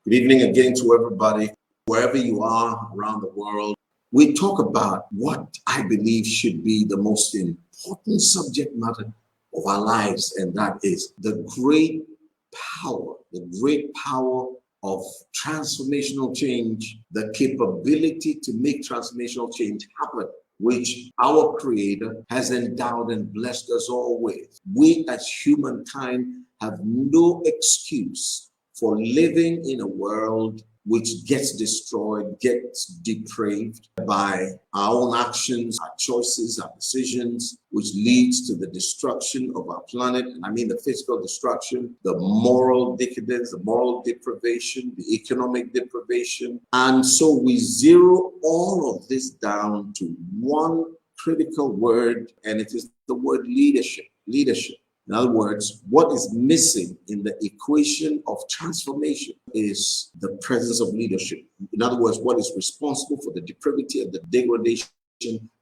Good evening again to everybody, wherever you are around the world. We talk about what I believe should be the most important subject matter of our lives, and that is the great power of transformational change, the capability to make transformational change happen, which our Creator has endowed and blessed us all with. We as humankind have no excuse for living in a world which gets destroyed, gets depraved by our own actions, our choices, our decisions, which leads to the destruction of our planet. And I mean the physical destruction, the moral decadence, the moral deprivation, the economic deprivation. And so we zero all of this down to one critical word, and it is the word leadership. Leadership. In other words, what is missing in the equation of transformation is the presence of leadership. In other words, what is responsible for the depravity and the degradation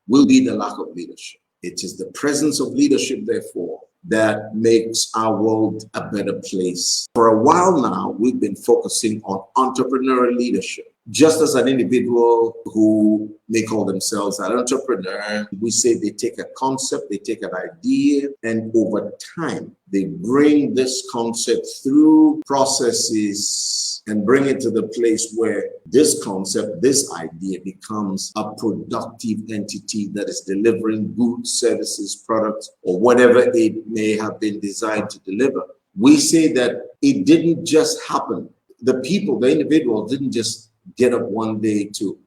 will be the lack of leadership. It is the presence of leadership, therefore, that makes our world a better place. For a while now, we've been focusing on entrepreneurial leadership. Just as an individual who may call themselves an entrepreneur, we say they take a concept, they take an idea, and over time, they bring this concept through processes and bring it to the place where this concept, this idea becomes a productive entity that is delivering goods, services, products, or whatever it may have been designed to deliver. We say that it didn't just happen. The people, the individual didn't just get up one day to,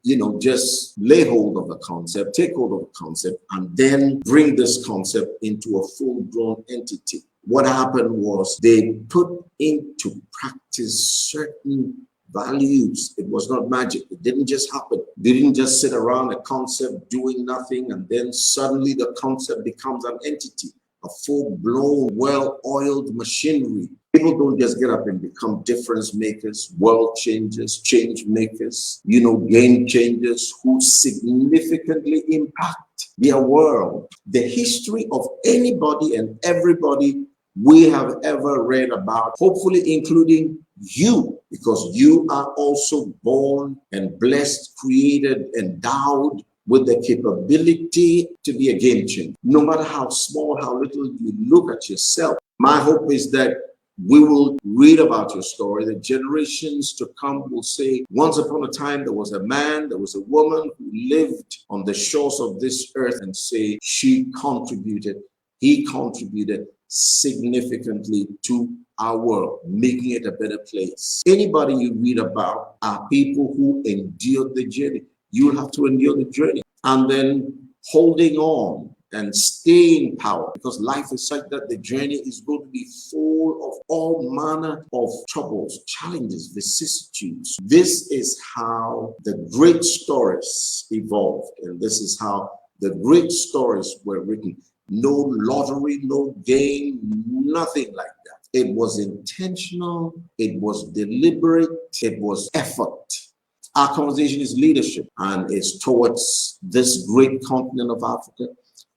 just lay hold of a concept, take hold of a concept, and then bring this concept into a full-blown entity. What happened was they put into practice certain values. It was not magic. It didn't just happen. They didn't just sit around a concept doing nothing, and then suddenly the concept becomes an entity, a full-blown, well-oiled machinery. People don't just get up and become difference makers, world changers, change makers, game changers who significantly impact their world. The history of anybody and everybody we have ever read about, hopefully including you, because you are also born and blessed, created, endowed with the capability to be a game changer. No matter how small, how little you look at yourself, my hope is that we will read about your story. The generations to come will say, once upon a time, there was a man, there was a woman who lived on the shores of this earth, and say he contributed significantly to our world, making it a better place. Anybody you read about are people who endured the journey. You will have to endure the journey and then holding on and stay in power, because life is such that the journey is going to be full of all manner of troubles, challenges, vicissitudes. This is how the great stories evolved, and this is how the great stories were written. No lottery, no game, nothing like that. It was intentional, it was deliberate, it was effort. Our conversation is leadership, and it's towards this great continent of Africa,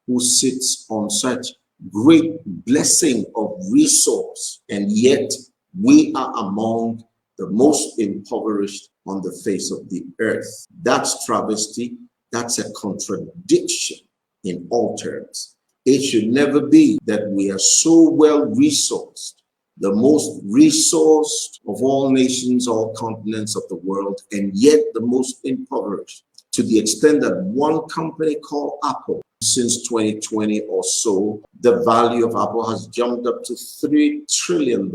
who sits on such great blessing of resource, and yet we are among the most impoverished on the face of the earth. That's travesty. That's a contradiction in all terms. It should never be that we are so well resourced, the most resourced of all nations, all continents of the world, and yet the most impoverished, to the extent that one company called Apple, since 2020 or so, the value of Apple has jumped up to $3 trillion,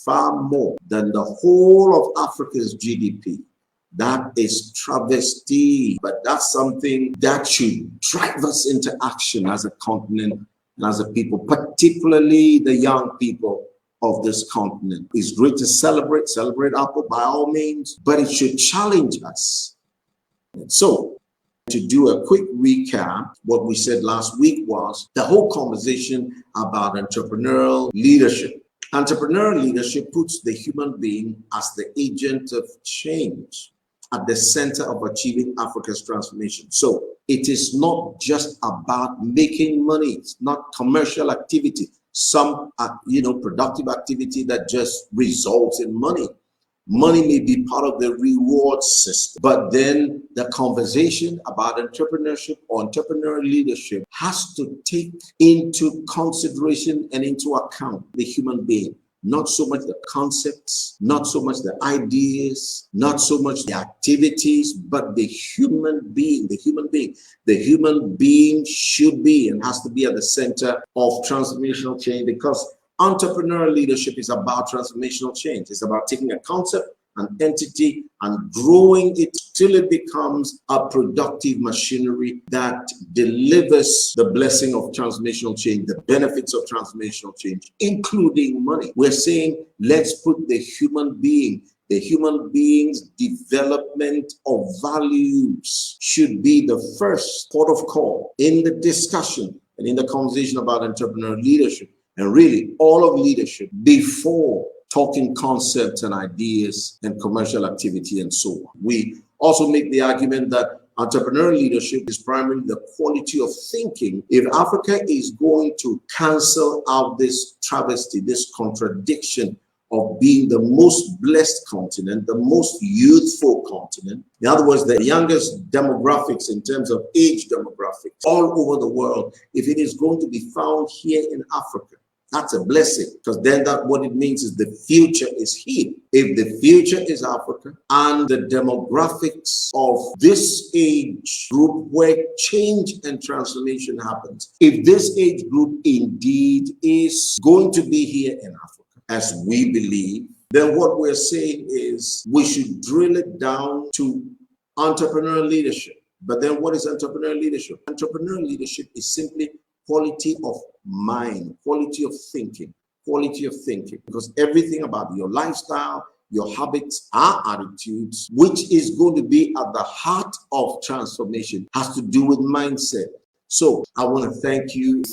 far more than the whole of Africa's GDP. That is travesty, but that's something that should drive us into action as a continent and as a people, particularly the young people of this continent. It's great to celebrate Apple by all means, but it should challenge us. So, to do a quick recap, what we said last week was the whole conversation about entrepreneurial leadership. Entrepreneurial leadership puts the human being as the agent of change at the center of achieving Africa's transformation. So it is not just about making money. It's not commercial activity, some productive activity that just results in money. Money may be part of the reward system, but then the conversation about entrepreneurship or entrepreneurial leadership has to take into consideration and into account the human being. Not so much the concepts, not so much the ideas, not so much the activities, but the human being, the human being. The human being should be and has to be at the center of transformational change, because entrepreneurial leadership is about transformational change. It's about taking a concept, an entity, and growing it till it becomes a productive machinery that delivers the blessing of transformational change, the benefits of transformational change, including money. We're saying, let's put the human being's development of values should be the first port of call in the discussion and in the conversation about entrepreneurial leadership, and really all of leadership, before talking concepts and ideas and commercial activity and so on. We also make the argument that entrepreneurial leadership is primarily the quality of thinking. If Africa is going to cancel out this travesty, this contradiction of being the most blessed continent, the most youthful continent, in other words, the youngest demographics in terms of age demographics all over the world, if it is going to be found here in Africa, that's a blessing, because then that what it means is the future is here. If the future is Africa and the demographics of this age group where change and transformation happens, if this age group indeed is going to be here in Africa, as we believe, then what we're saying is we should drill it down to entrepreneurial leadership. But then what is entrepreneurial leadership? Entrepreneurial leadership is simply quality of mind, quality of thinking, because everything about your lifestyle, your habits, our attitudes, which is going to be at the heart of transformation, has to do with mindset. So I want to thank you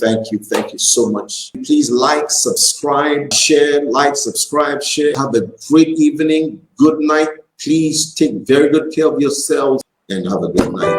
so much. Please like, subscribe, share, share. Have a great evening. Good night. Please take very good care of yourselves and have a good night.